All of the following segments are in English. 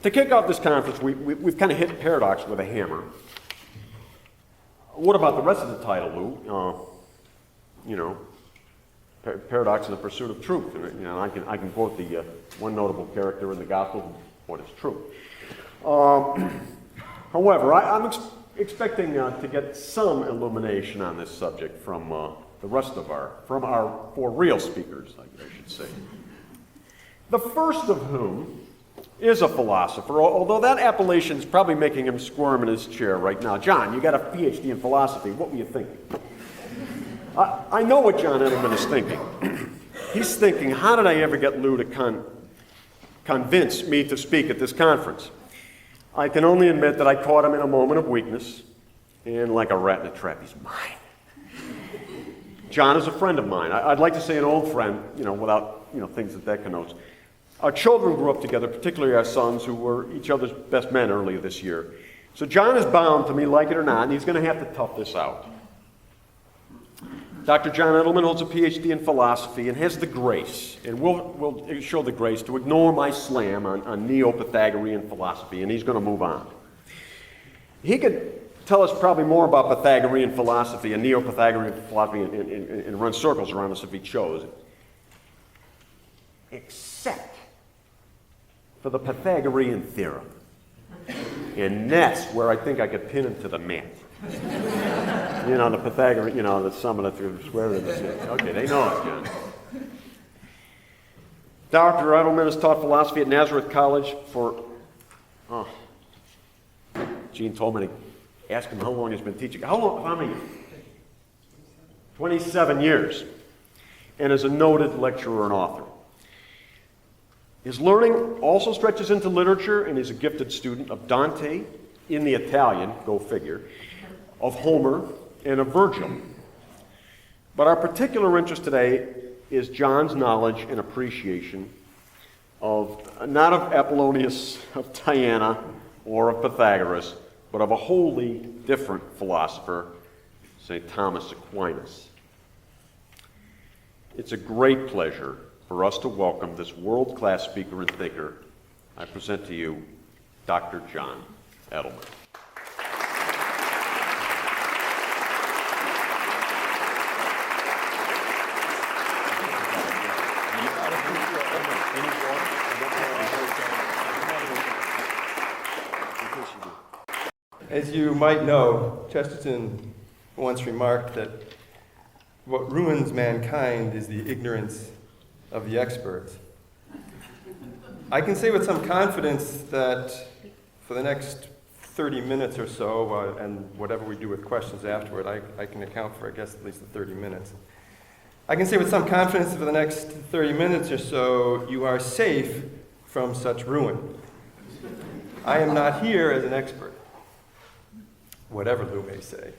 To kick off this conference, we've kind of hit paradox with a hammer. What about the rest of the title, Lou? Paradox in the pursuit of truth. I can quote the one notable character in the Gospel, what is true. However, I'm expecting to get some illumination on this subject from the rest of our four real speakers, I should say. The first of whom is a philosopher, although that appellation is probably making him squirm in his chair right now. John, you got a PhD in philosophy. What were you thinking? I know what John Edelman is thinking. He's thinking, how did I ever get Lou to convince me to speak at this conference? I can only admit that I caught him in a moment of weakness, and like a rat in a trap, he's mine. John is a friend of mine. I'd like to say an old friend, without things that connotes. Our children grew up together, particularly our sons, who were each other's best men earlier this year. So John is bound to me, like it or not, and he's going to have to tough this out. Dr. John Edelman holds a PhD in philosophy and has the grace, and we'll show the grace, to ignore my slam on Neo-Pythagorean philosophy, and he's going to move on. He could tell us probably more about Pythagorean philosophy and Neo-Pythagorean philosophy and run circles around us if he chose. Except for the Pythagorean theorem. And that's where I think I could pin him to the mat. The Pythagorean, the sum of the three square root of the six. Okay, they know it, John. Dr. Edelman has taught philosophy at Nazareth College for, Gene told me to ask him how long he's been teaching. How many? 27 years. And is a noted lecturer and author. His learning also stretches into literature, and he's a gifted student of Dante in the Italian, go figure, of Homer, and of Virgil. But our particular interest today is John's knowledge and appreciation of, not of Apollonius of Tyana or of Pythagoras, but of a wholly different philosopher, St. Thomas Aquinas. It's a great pleasure for us to welcome this world-class speaker and thinker. I present to you Dr. John Edelman. As you might know, Chesterton once remarked that what ruins mankind is the ignorance of the experts. I can say with some confidence that for the next 30 minutes or so, and whatever we do with questions afterward, I can account for, I guess, at least the 30 minutes. I can say with some confidence that for the next 30 minutes or so, you are safe from such ruin. I am not here as an expert, whatever Lou may say.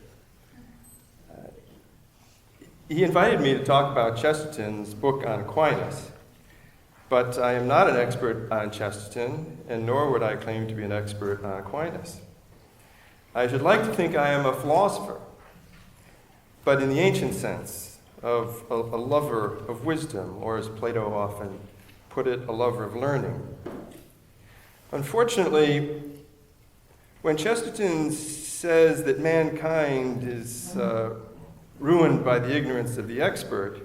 He invited me to talk about Chesterton's book on Aquinas, but I am not an expert on Chesterton, and nor would I claim to be an expert on Aquinas. I should like to think I am a philosopher, but in the ancient sense of a lover of wisdom, or as Plato often put it, a lover of learning. Unfortunately, when Chesterton says that mankind is ruined by the ignorance of the expert,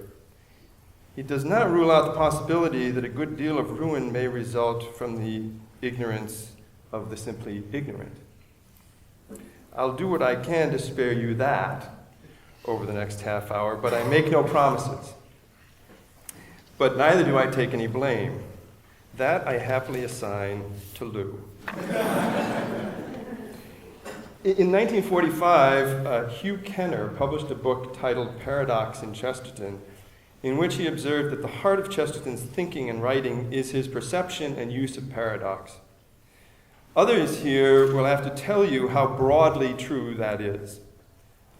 he does not rule out the possibility that a good deal of ruin may result from the ignorance of the simply ignorant. I'll do what I can to spare you that over the next half hour, but I make no promises. But neither do I take any blame. That I happily assign to Lou. In 1945, Hugh Kenner published a book titled Paradox in Chesterton, in which he observed that the heart of Chesterton's thinking and writing is his perception and use of paradox. Others here will have to tell you how broadly true that is.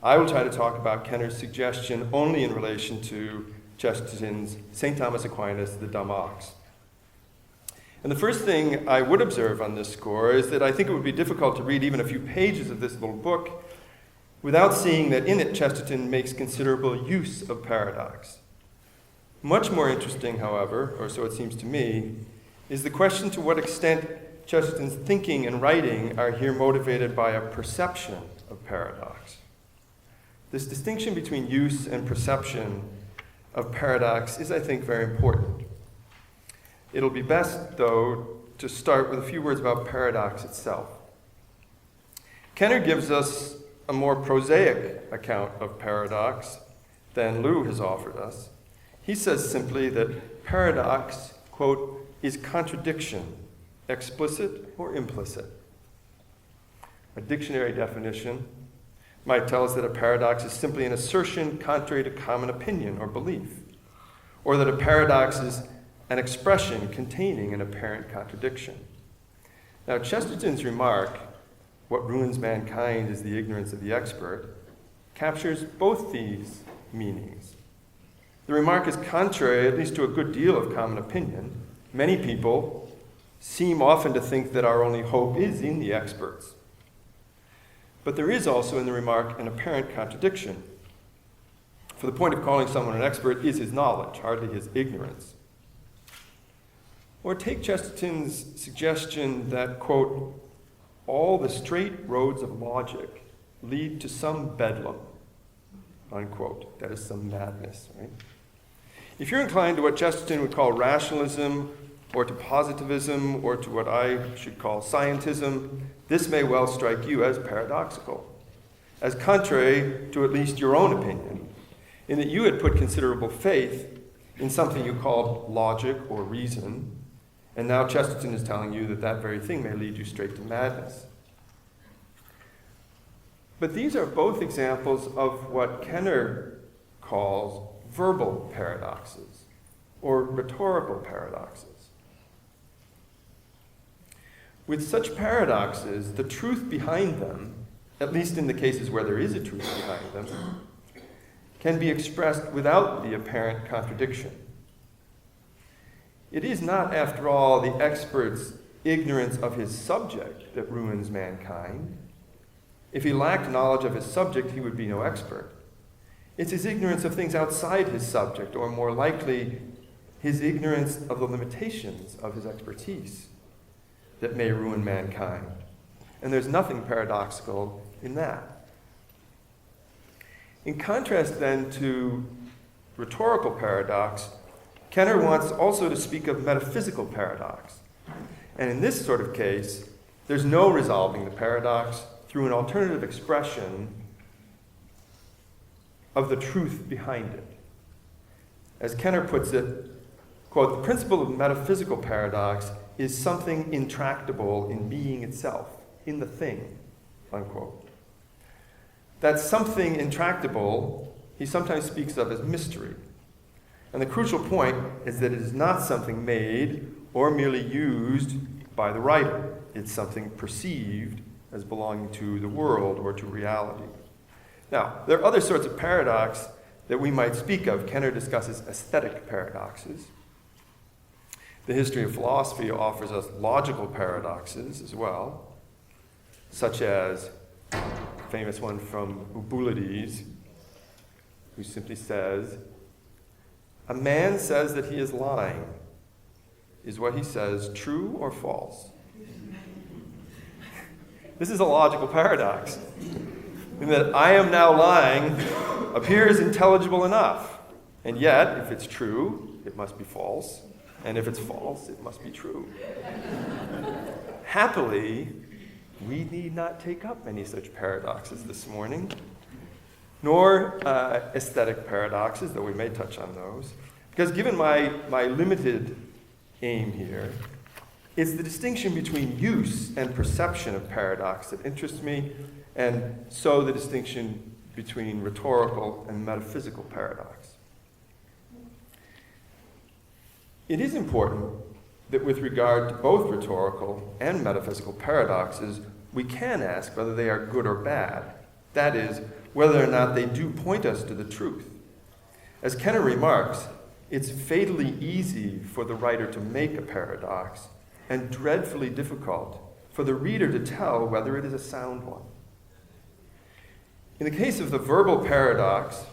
I will try to talk about Kenner's suggestion only in relation to Chesterton's St. Thomas Aquinas, the Dumb Ox. And the first thing I would observe on this score is that I think it would be difficult to read even a few pages of this little book without seeing that in it Chesterton makes considerable use of paradox. Much more interesting, however, or so it seems to me, is the question to what extent Chesterton's thinking and writing are here motivated by a perception of paradox. This distinction between use and perception of paradox is, I think, very important. It'll be best, though, to start with a few words about paradox itself. Kenner gives us a more prosaic account of paradox than Lou has offered us. He says simply that paradox, quote, is contradiction, explicit or implicit. A dictionary definition might tell us that a paradox is simply an assertion contrary to common opinion or belief, or that a paradox is an expression containing an apparent contradiction. Now, Chesterton's remark, "What ruins mankind is the ignorance of the expert," captures both these meanings. The remark is contrary, at least to a good deal of common opinion. Many people seem often to think that our only hope is in the experts. But there is also in the remark an apparent contradiction. For the point of calling someone an expert is his knowledge, hardly his ignorance. Or take Chesterton's suggestion that, quote, all the straight roads of logic lead to some bedlam, unquote. That is some madness, right? If you're inclined to what Chesterton would call rationalism, or to positivism, or to what I should call scientism, this may well strike you as paradoxical, as contrary to at least your own opinion, in that you had put considerable faith in something you called logic or reason, and now Chesterton is telling you that that very thing may lead you straight to madness. But these are both examples of what Kenner calls verbal paradoxes, or rhetorical paradoxes. With such paradoxes, the truth behind them, at least in the cases where there is a truth behind them, can be expressed without the apparent contradiction. It is not, after all, the expert's ignorance of his subject that ruins mankind. If he lacked knowledge of his subject, he would be no expert. It's his ignorance of things outside his subject, or more likely, his ignorance of the limitations of his expertise, that may ruin mankind. And there's nothing paradoxical in that. In contrast, then, to rhetorical paradox, Kenner wants also to speak of metaphysical paradox. And in this sort of case, there's no resolving the paradox through an alternative expression of the truth behind it. As Kenner puts it, quote, the principle of metaphysical paradox is something intractable in being itself, in the thing, unquote. That something intractable, he sometimes speaks of as mystery. And the crucial point is that it is not something made or merely used by the writer. It's something perceived as belonging to the world or to reality. Now, there are other sorts of paradox that we might speak of. Kenner discusses aesthetic paradoxes. The history of philosophy offers us logical paradoxes as well, such as a famous one from Eubulides, who simply says, a man says that he is lying. Is what he says true or false? This is a logical paradox, in that I am now lying appears intelligible enough, and yet, if it's true, it must be false. And if it's false, it must be true. Happily, we need not take up any such paradoxes this morning, nor aesthetic paradoxes, though we may touch on those. Because given my limited aim here, it's the distinction between use and perception of paradox that interests me, and so the distinction between rhetorical and metaphysical paradox. It is important that with regard to both rhetorical and metaphysical paradoxes, we can ask whether they are good or bad. That is, whether or not they do point us to the truth. As Kenner remarks, it's fatally easy for the writer to make a paradox and dreadfully difficult for the reader to tell whether it is a sound one. In the case of the verbal paradox,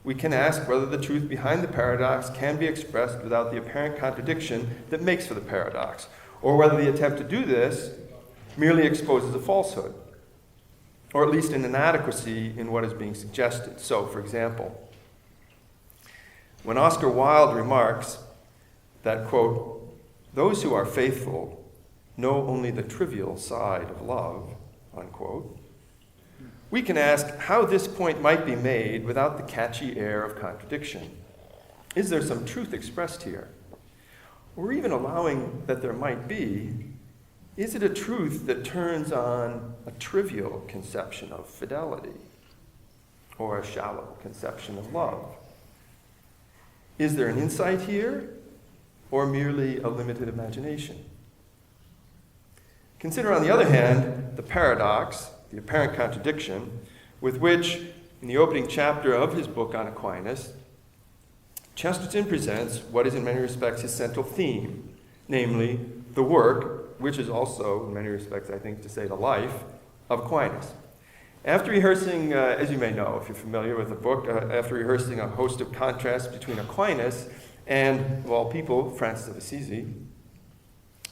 we can ask whether the truth behind the paradox can be expressed without the apparent contradiction that makes for the paradox, or whether the attempt to do this merely exposes a falsehood, or at least an inadequacy in what is being suggested. So, for example, when Oscar Wilde remarks that, quote, "Those who are faithful know only the trivial side of love," unquote, we can ask how this point might be made without the catchy air of contradiction. Is there some truth expressed here? Or even allowing that there might be, is it a truth that turns on a trivial conception of fidelity or a shallow conception of love? Is there an insight here or merely a limited imagination? Consider, on the other hand, the paradox, the apparent contradiction, with which, in the opening chapter of his book on Aquinas, Chesterton presents what is in many respects his central theme, namely the work, which is also, in many respects, I think, to say the life, of Aquinas. After rehearsing, as you may know if you're familiar with the book, after rehearsing a host of contrasts between Aquinas and, of all people, Francis of Assisi,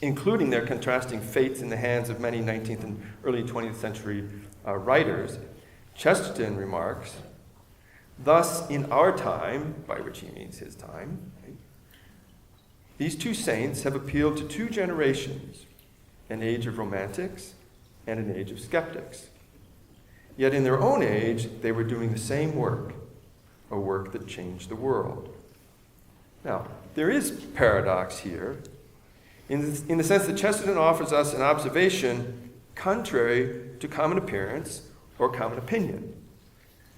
including their contrasting fates in the hands of many 19th and early 20th century writers, Chesterton remarks, "Thus, in our time," by which he means his time, right, "these two saints have appealed to two generations, an age of romantics and an age of skeptics. Yet in their own age, they were doing the same work, a work that changed the world." Now, there is paradox here, in the sense that Chesterton offers us an observation contrary to common appearance or common opinion.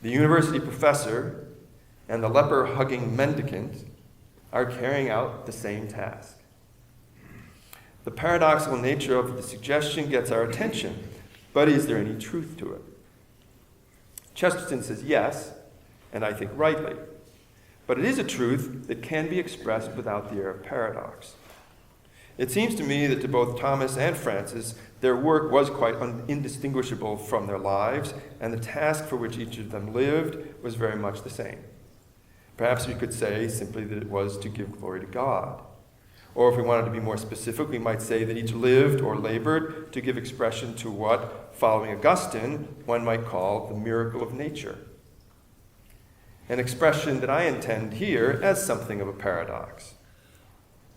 The university professor and the leper-hugging mendicant are carrying out the same task. The paradoxical nature of the suggestion gets our attention, but is there any truth to it? Chesterton says yes, and I think rightly, but it is a truth that can be expressed without the air of paradox. It seems to me that to both Thomas and Francis, their work was quite indistinguishable from their lives, and the task for which each of them lived was very much the same. Perhaps we could say simply that it was to give glory to God. Or if we wanted to be more specific, we might say that each lived or labored to give expression to what, following Augustine, one might call the miracle of nature. An expression that I intend here as something of a paradox.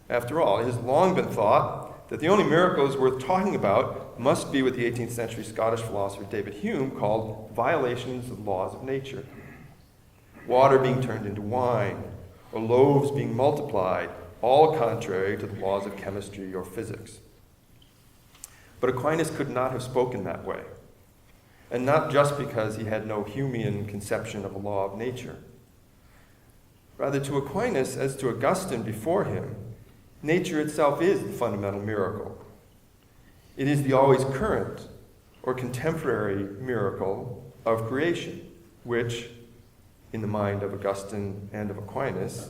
After all, it has long been thought that the only miracles worth talking about must be what the 18th century Scottish philosopher David Hume called violations of laws of nature. Water being turned into wine, or loaves being multiplied, all contrary to the laws of chemistry or physics. But Aquinas could not have spoken that way, and not just because he had no Humean conception of a law of nature. Rather, to Aquinas, as to Augustine before him, nature itself is the fundamental miracle. It is the always current or contemporary miracle of creation, which, in the mind of Augustine and of Aquinas,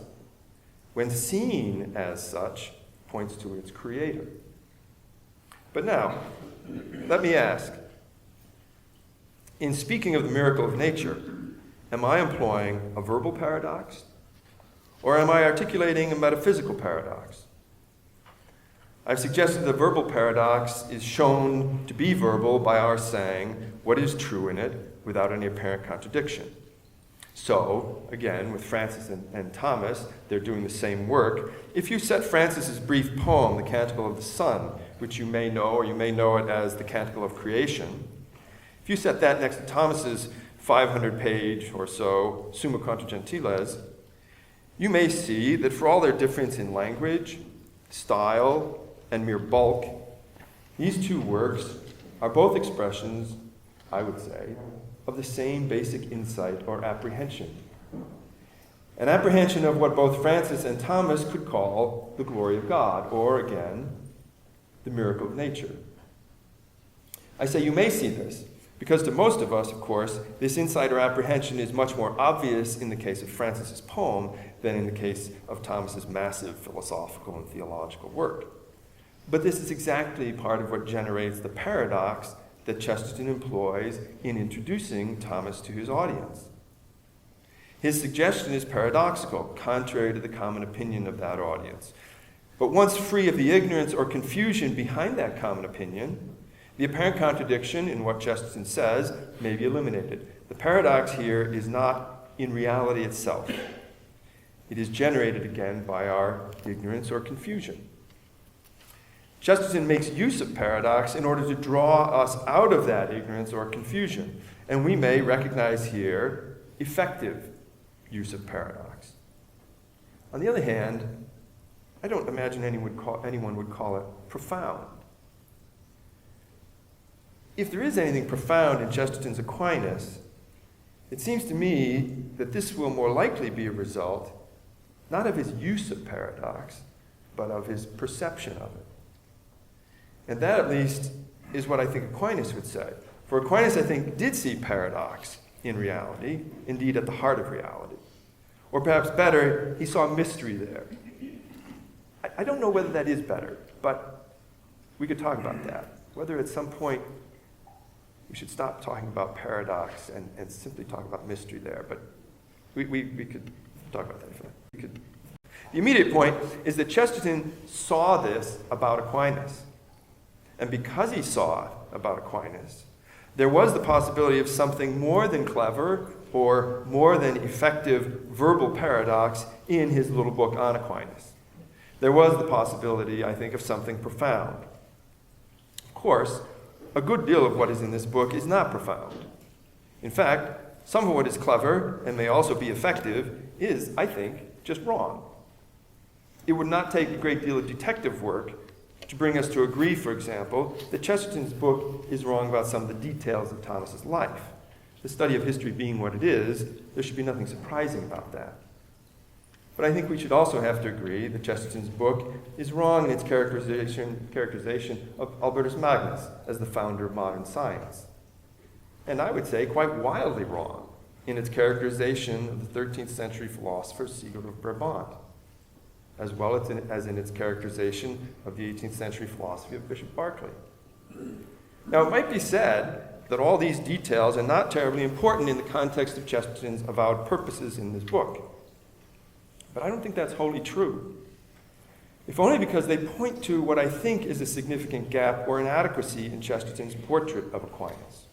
when seen as such, points to its creator. But now, let me ask, in speaking of the miracle of nature, am I employing a verbal paradox, or am I articulating a metaphysical paradox? I've suggested the verbal paradox is shown to be verbal by our saying what is true in it without any apparent contradiction. So, again, with Francis and Thomas, they're doing the same work. If you set Francis's brief poem, The Canticle of the Sun, which you may know, or you may know it as The Canticle of Creation, if you set that next to Thomas's 500-page or so Summa Contra Gentiles, you may see that for all their difference in language, style, and mere bulk, these two works are both expressions, I would say, of the same basic insight or apprehension. An apprehension of what both Francis and Thomas could call the glory of God, or again, the miracle of nature. I say you may see this, because to most of us, of course, this insight or apprehension is much more obvious in the case of Francis's poem than in the case of Thomas's massive philosophical and theological work. But this is exactly part of what generates the paradox that Chesterton employs in introducing Thomas to his audience. His suggestion is paradoxical, contrary to the common opinion of that audience. But once free of the ignorance or confusion behind that common opinion, the apparent contradiction in what Chesterton says may be eliminated. The paradox here is not in reality itself. It is generated again by our ignorance or confusion. Chesterton makes use of paradox in order to draw us out of that ignorance or confusion, and we may recognize here effective use of paradox. On the other hand, I don't imagine anyone would call it profound. If there is anything profound in Chesterton's Aquinas, it seems to me that this will more likely be a result not of his use of paradox, but of his perception of it. And that, at least, is what I think Aquinas would say. For Aquinas, I think, did see paradox in reality, indeed at the heart of reality. Or perhaps better, he saw mystery there. I don't know whether that is better, but we could talk about that. Whether at some point we should stop talking about paradox and simply talk about mystery there. But we could talk about that for a minute. The immediate point is that Chesterton saw this about Aquinas. And because he saw it about Aquinas, there was the possibility of something more than clever or more than effective verbal paradox in his little book on Aquinas. There was the possibility, I think, of something profound. Of course, a good deal of what is in this book is not profound. In fact, some of what is clever and may also be effective is, I think, just wrong. It would not take a great deal of detective work to bring us to agree, for example, that Chesterton's book is wrong about some of the details of Thomas's life. The study of history being what it is, there should be nothing surprising about that. But I think we should also have to agree that Chesterton's book is wrong in its characterization of Albertus Magnus as the founder of modern science. And I would say quite wildly wrong in its characterization of the 13th century philosopher Sigurd of Brabant, as well as in its characterization of the 18th century philosophy of Bishop Berkeley. Now, it might be said that all these details are not terribly important in the context of Chesterton's avowed purposes in this book. But I don't think that's wholly true, if only because they point to what I think is a significant gap or inadequacy in Chesterton's portrait of Aquinas.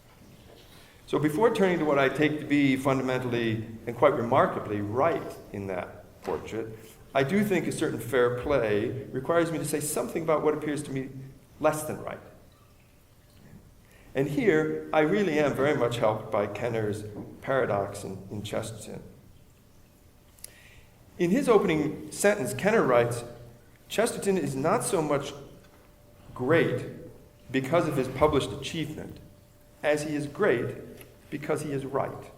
So before turning to what I take to be fundamentally and quite remarkably right in that portrait, I do think a certain fair play requires me to say something about what appears to me less than right. And here, I really am very much helped by Kenner's paradox in Chesterton. In his opening sentence, Kenner writes, Chesterton is not so much great because of his published achievement, as he is great because he is right.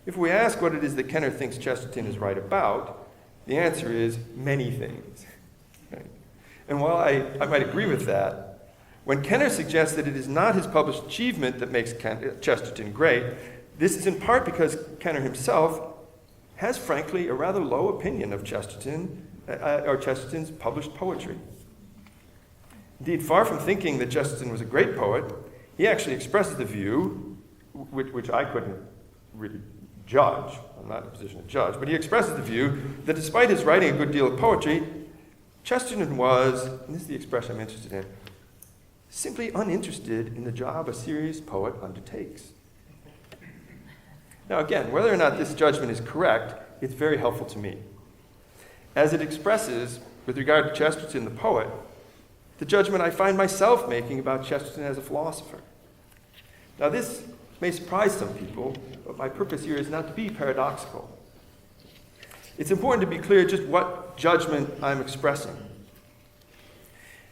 If we ask what it is that Kenner thinks Chesterton is right about, the answer is many things. Right? And while I might agree with that, when Kenner suggests that it is not his published achievement that makes Chesterton great, this is in part because Kenner himself has, frankly, a rather low opinion of Chesterton, or Chesterton's published poetry. Indeed, far from thinking that Chesterton was a great poet, he actually expresses the view, which I couldn't really judge, I'm not in a position to judge, but he expresses the view that despite his writing a good deal of poetry, Chesterton was, and this is the expression I'm interested in, simply uninterested in the job a serious poet undertakes. Now again, whether or not this judgment is correct, it's very helpful to me, as it expresses, with regard to Chesterton the poet, the judgment I find myself making about Chesterton as a philosopher. Now this may surprise some people, but my purpose here is not to be paradoxical. It's important to be clear just what judgment I'm expressing.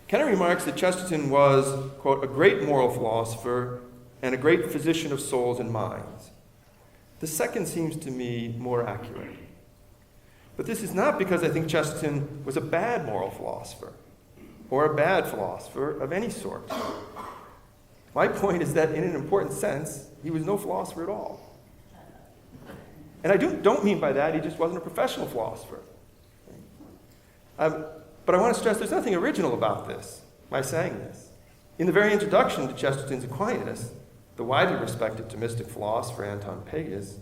Kenner remarks that Chesterton was, quote, a great moral philosopher and a great physician of souls and minds. The second seems to me more accurate. But this is not because I think Chesterton was a bad moral philosopher or a bad philosopher of any sort. My point is that in an important sense, he was no philosopher at all. And I don't mean by that he just wasn't a professional philosopher. But I want to stress there's nothing original about this, my saying this. In the very introduction to Chesterton's Aquinas, the widely respected Thomistic philosopher Anton Pegas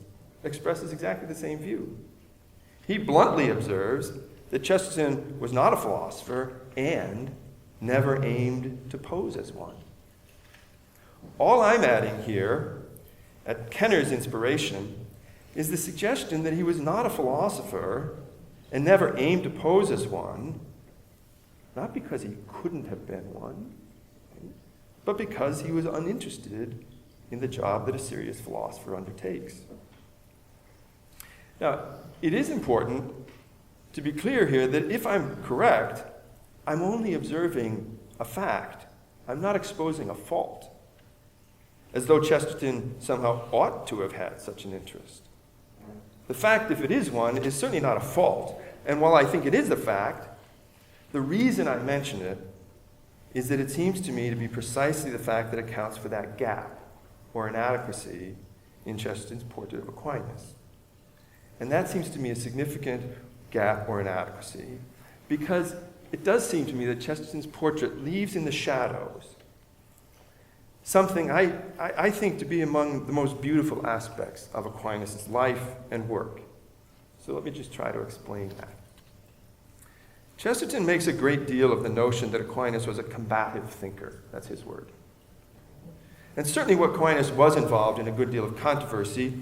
expresses exactly the same view. He bluntly observes that Chesterton was not a philosopher and never aimed to pose as one. All I'm adding here, at Kenner's inspiration, is the suggestion that he was not a philosopher and never aimed to pose as one, not because he couldn't have been one, but because he was uninterested in the job that a serious philosopher undertakes. Now, it is important to be clear here that if I'm correct, I'm only observing a fact. I'm not exposing a fault, as though Chesterton somehow ought to have had such an interest. The fact, if it is one, is certainly not a fault. And while I think it is a fact, the reason I mention it is that it seems to me to be precisely the fact that accounts for that gap or inadequacy in Chesterton's portrait of Aquinas. And that seems to me a significant gap or inadequacy because it does seem to me that Chesterton's portrait leaves in the shadows something I think to be among the most beautiful aspects of Aquinas' life and work. So let me just try to explain that. Chesterton makes a great deal of the notion that Aquinas was a combative thinker. That's his word. And certainly Aquinas was involved in a good deal of controversy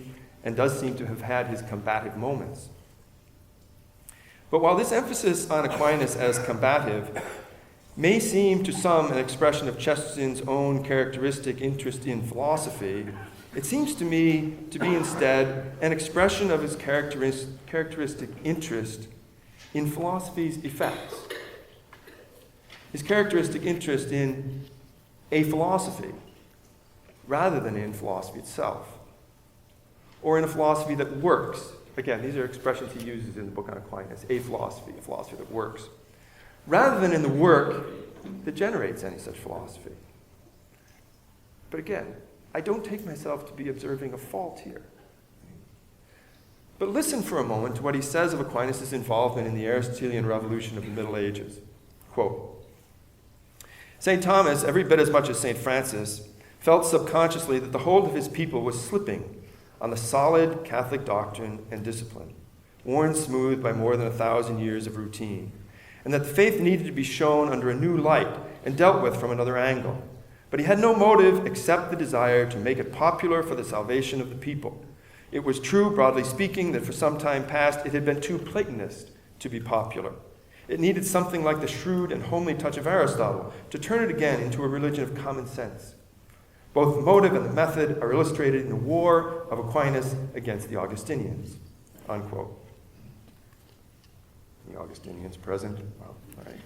and does seem to have had his combative moments. But while this emphasis on Aquinas as combative may seem to some an expression of Chesterton's own characteristic interest in philosophy, it seems to me to be instead an expression of his characteristic interest in philosophy's effects. His characteristic interest in a philosophy rather than in philosophy itself, or in a philosophy that works. Again, these are expressions he uses in the book on Aquinas, a philosophy that works, rather than in the work that generates any such philosophy. But again, I don't take myself to be observing a fault here. But listen for a moment to what he says of Aquinas' involvement in the Aristotelian revolution of the Middle Ages. Quote, St. Thomas, every bit as much as St. Francis, felt subconsciously that the hold of his people was slipping on the solid Catholic doctrine and discipline, worn smooth by more than 1,000 years of routine, and that the faith needed to be shown under a new light and dealt with from another angle. But he had no motive except the desire to make it popular for the salvation of the people. It was true, broadly speaking, that for some time past it had been too Platonist to be popular. It needed something like the shrewd and homely touch of Aristotle to turn it again into a religion of common sense. Both the motive and the method are illustrated in the war of Aquinas against the Augustinians. Unquote. The Augustinians present? Well, all right.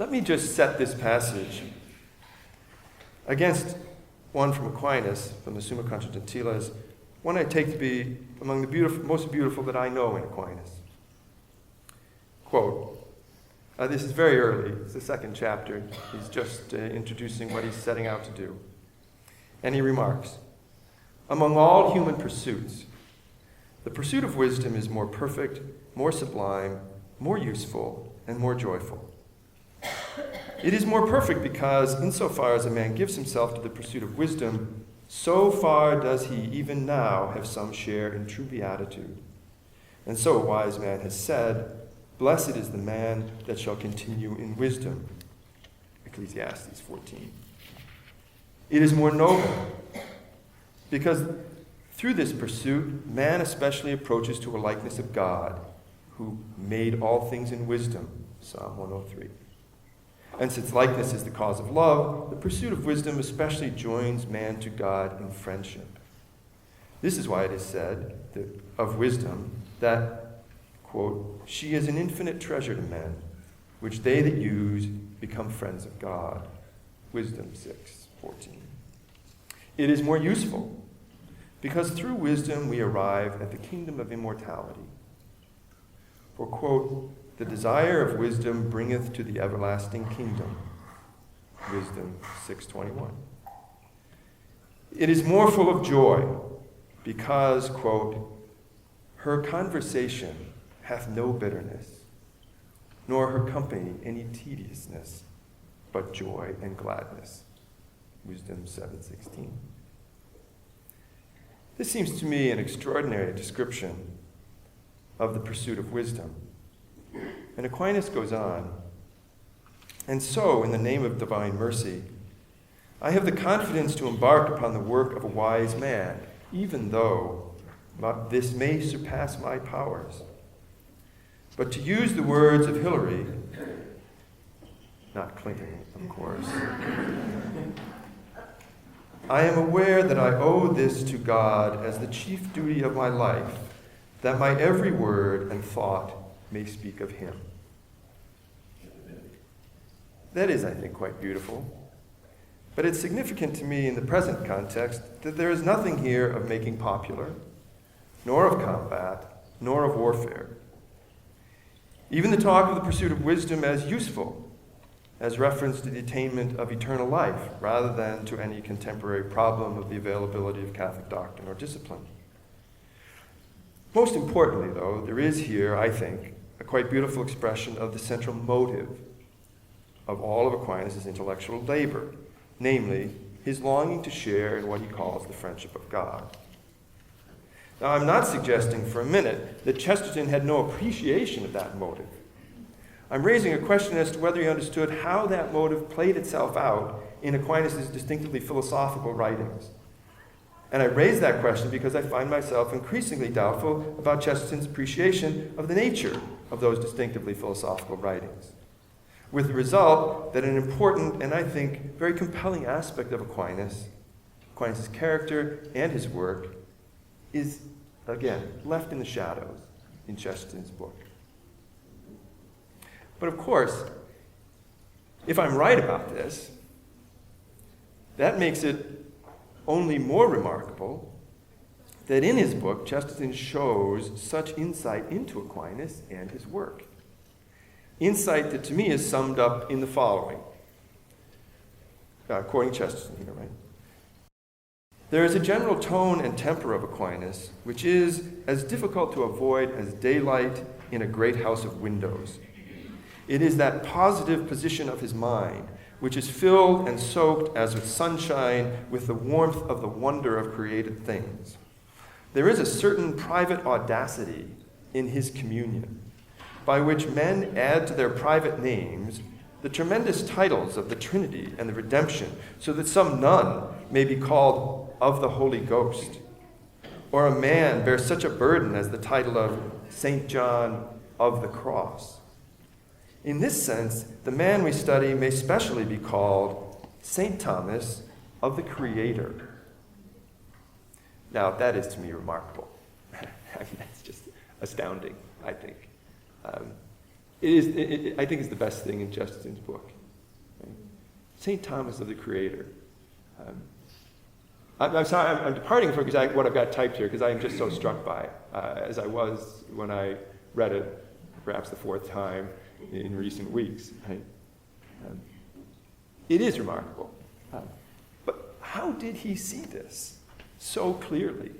Let me just set this passage against one from Aquinas, from the Summa Contra Gentiles, one I take to be among the most beautiful that I know in Aquinas. Quote, this is very early. It's the second chapter. He's just introducing what he's setting out to do. And he remarks, among all human pursuits, the pursuit of wisdom is more perfect, more sublime, more useful, and more joyful. It is more perfect because, insofar as a man gives himself to the pursuit of wisdom, so far does he even now have some share in true beatitude. And so a wise man has said, blessed is the man that shall continue in wisdom. Ecclesiastes 14. It is more noble because through this pursuit, man especially approaches to a likeness of God, who made all things in wisdom. Psalm 103. And since likeness is the cause of love, the pursuit of wisdom especially joins man to God in friendship. This is why it is said of wisdom that, quote, she is an infinite treasure to men, which they that use become friends of God. Wisdom 6:14. It is more useful, because through wisdom we arrive at the kingdom of immortality. For, quote, the desire of wisdom bringeth to the everlasting kingdom. Wisdom 6:21. It is more full of joy, because, quote, her conversation hath no bitterness, nor her company any tediousness, but joy and gladness. Wisdom 7:16. This seems to me an extraordinary description of the pursuit of wisdom. And Aquinas goes on, and so, in the name of divine mercy, I have the confidence to embark upon the work of a wise man, even though this may surpass my powers. But to use the words of Hilary, not Clinton, of course, I am aware that I owe this to God as the chief duty of my life, that my every word and thought may speak of him. That is, I think, quite beautiful. But it's significant to me in the present context that there is nothing here of making popular, nor of combat, nor of warfare. Even the talk of the pursuit of wisdom as useful, as reference to the attainment of eternal life, rather than to any contemporary problem of the availability of Catholic doctrine or discipline. Most importantly, though, there is here, I think, a quite beautiful expression of the central motive of all of Aquinas' intellectual labor, namely, his longing to share in what he calls the friendship of God. Now, I'm not suggesting for a minute that Chesterton had no appreciation of that motive. I'm raising a question as to whether he understood how that motive played itself out in Aquinas' distinctively philosophical writings. And I raise that question because I find myself increasingly doubtful about Chesterton's appreciation of the nature of those distinctively philosophical writings, with the result that an important and, I think, very compelling aspect of Aquinas' character and his work is, again, left in the shadows in Chesterton's book. But of course, if I'm right about this, that makes it only more remarkable that in his book, Chesterton shows such insight into Aquinas and his work. Insight that to me is summed up in the following, quoting Chesterton here, right? There is a general tone and temper of Aquinas which is as difficult to avoid as daylight in a great house of windows. It is that positive position of his mind which is filled and soaked as with sunshine with the warmth of the wonder of created things. There is a certain private audacity in his communion, by which men add to their private names the tremendous titles of the Trinity and the redemption, so that some nun may be called of the Holy Ghost, or a man bears such a burden as the title of St. John of the Cross. In this sense, the man we study may specially be called St. Thomas of the Creator. Now, that is to me remarkable. That's just astounding, I think. I think it's the best thing in Chesterton's book. Right? St. Thomas of the Creator. I'm sorry, I'm departing from what I've got typed here because I am just so struck by it, as I was when I read it, perhaps the fourth time in recent weeks. Right? It is remarkable. But how did he see this so clearly?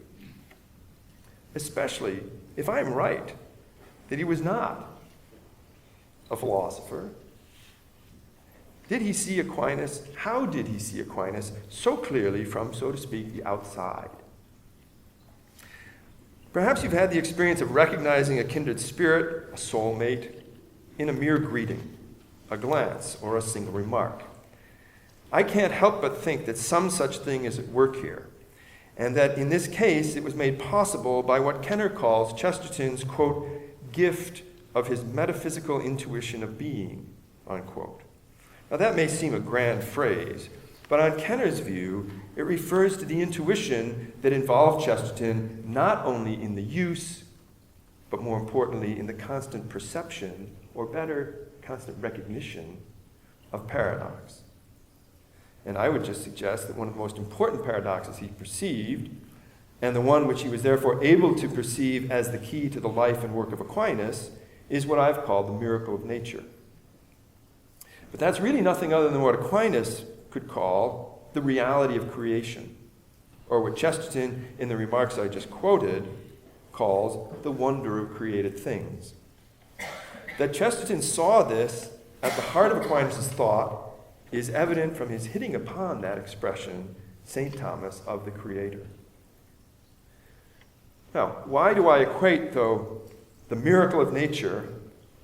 Especially if I'm right that he was not a philosopher. Did he see Aquinas? How did he see Aquinas so clearly from, so to speak, the outside? Perhaps you've had the experience of recognizing a kindred spirit, a soulmate, in a mere greeting, a glance, or a single remark. I can't help but think that some such thing is at work here, and that in this case it was made possible by what Kenner calls Chesterton's, quote, gift of his metaphysical intuition of being, unquote. Now that may seem a grand phrase, but on Kenner's view, it refers to the intuition that involved Chesterton not only in the use, but more importantly in the constant perception, or better, constant recognition of paradox. And I would just suggest that one of the most important paradoxes he perceived, and the one which he was therefore able to perceive as the key to the life and work of Aquinas, is what I've called the miracle of nature. But that's really nothing other than what Aquinas could call the reality of creation, or what Chesterton, in the remarks I just quoted, calls the wonder of created things. That Chesterton saw this at the heart of Aquinas' thought is evident from his hitting upon that expression, St. Thomas of the Creator. Now, why do I equate, though, the miracle of nature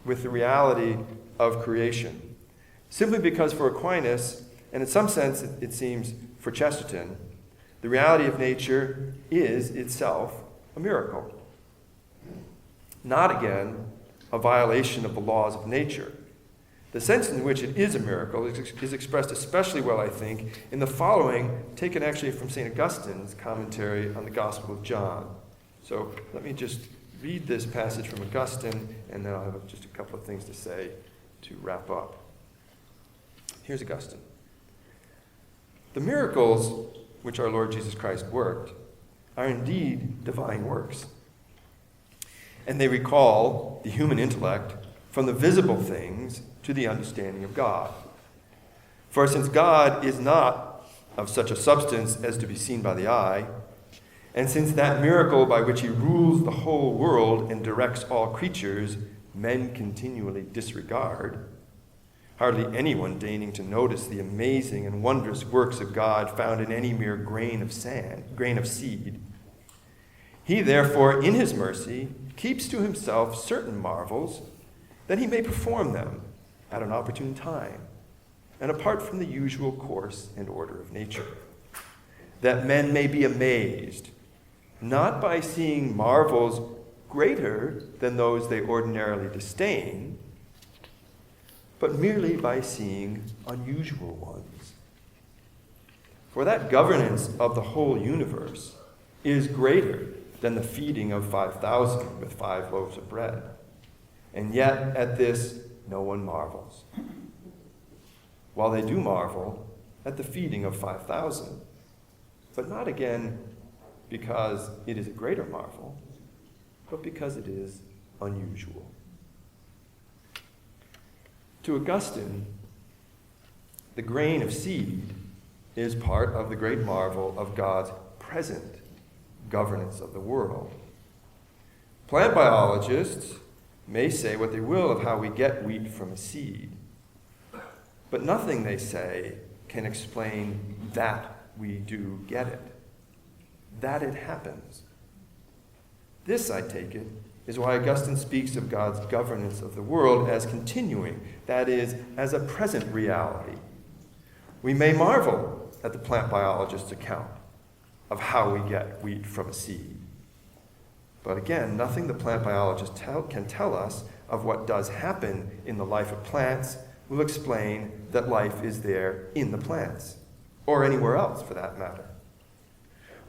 with the reality of creation. Simply because for Aquinas, and in some sense it seems for Chesterton, the reality of nature is itself a miracle. Not, again, a violation of the laws of nature. The sense in which it is a miracle is expressed especially well, I think, in the following, taken actually from St. Augustine's commentary on the Gospel of John. So let me just read this passage from Augustine, and then I'll have just a couple of things to say to wrap up. Here's Augustine. The miracles which our Lord Jesus Christ worked are indeed divine works, and they recall the human intellect from the visible things to the understanding of God. For since God is not of such a substance as to be seen by the eye, and since that miracle by which he rules the whole world and directs all creatures, men continually disregard, hardly anyone deigning to notice the amazing and wondrous works of God found in any mere grain of seed, he therefore, in his mercy, keeps to himself certain marvels, that he may perform them at an opportune time, and apart from the usual course and order of nature, that men may be amazed, not by seeing marvels greater than those they ordinarily disdain, but merely by seeing unusual ones. For that governance of the whole universe is greater than the feeding of 5,000 with 5 loaves of bread. And yet at this no one marvels, while they do marvel at the feeding of 5,000, but not again because it is a greater marvel, but because it is unusual. To Augustine, the grain of seed is part of the great marvel of God's present governance of the world. Plant biologists may say what they will of how we get wheat from a seed, but nothing, they say, can explain that we do get it, that it happens. This, I take it, is why Augustine speaks of God's governance of the world as continuing, that is, as a present reality. We may marvel at the plant biologist's account of how we get wheat from a seed. But again, nothing the plant biologist can tell us of what does happen in the life of plants will explain that life is there in the plants, or anywhere else for that matter.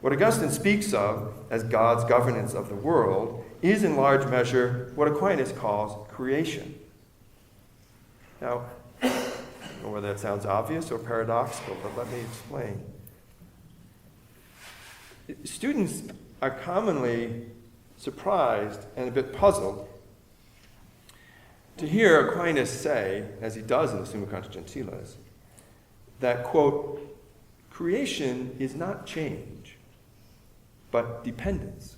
What Augustine speaks of as God's governance of the world is in large measure what Aquinas calls creation. Now, I don't know whether that sounds obvious or paradoxical, but let me explain. Students are commonly surprised and a bit puzzled to hear Aquinas say, as he does in the Summa Contra Gentiles, that, quote, creation is not change, but dependence.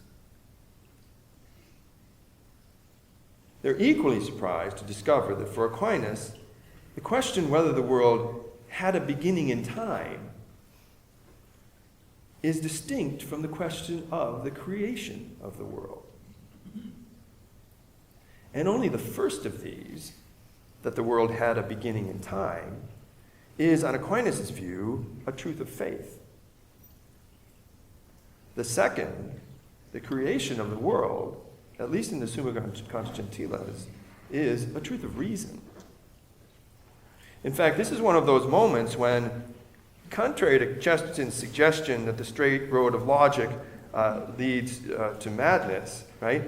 They're equally surprised to discover that for Aquinas, the question whether the world had a beginning in time is distinct from the question of the creation of the world. And only the first of these, that the world had a beginning in time, is, on Aquinas' view, a truth of faith. The second, the creation of the world, at least in the Summa Contra Gentiles, is a truth of reason. In fact, this is one of those moments when, contrary to Chesterton's suggestion that the straight road of logic leads to madness, right?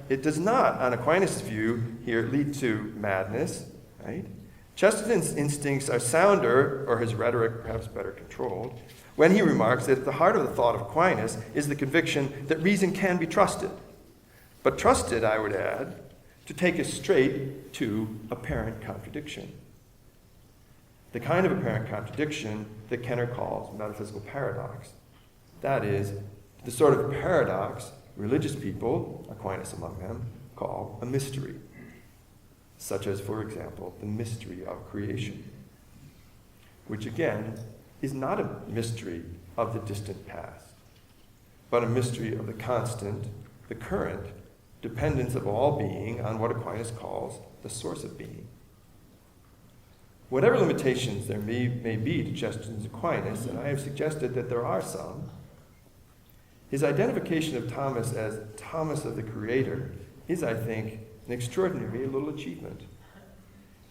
It does not, on Aquinas' view, here lead to madness, right? Chesterton's instincts are sounder, or his rhetoric perhaps better controlled, when he remarks that at the heart of the thought of Aquinas is the conviction that reason can be trusted. But trusted, I would add, to take us straight to apparent contradiction. The kind of apparent contradiction that Kenner calls metaphysical paradox. That is, the sort of paradox religious people, Aquinas among them, call a mystery, such as, for example, the mystery of creation, which again is not a mystery of the distant past, but a mystery of the constant, the current, dependence of all being on what Aquinas calls the source of being. Whatever limitations there may be to Chesterton's Aquinas, and I have suggested that there are some, his identification of Thomas as Thomas of the Creator is, I think, an extraordinary little achievement.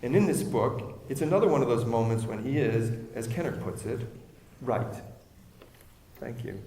And in this book, it's another one of those moments when he is, as Kenner puts it, right. Thank you.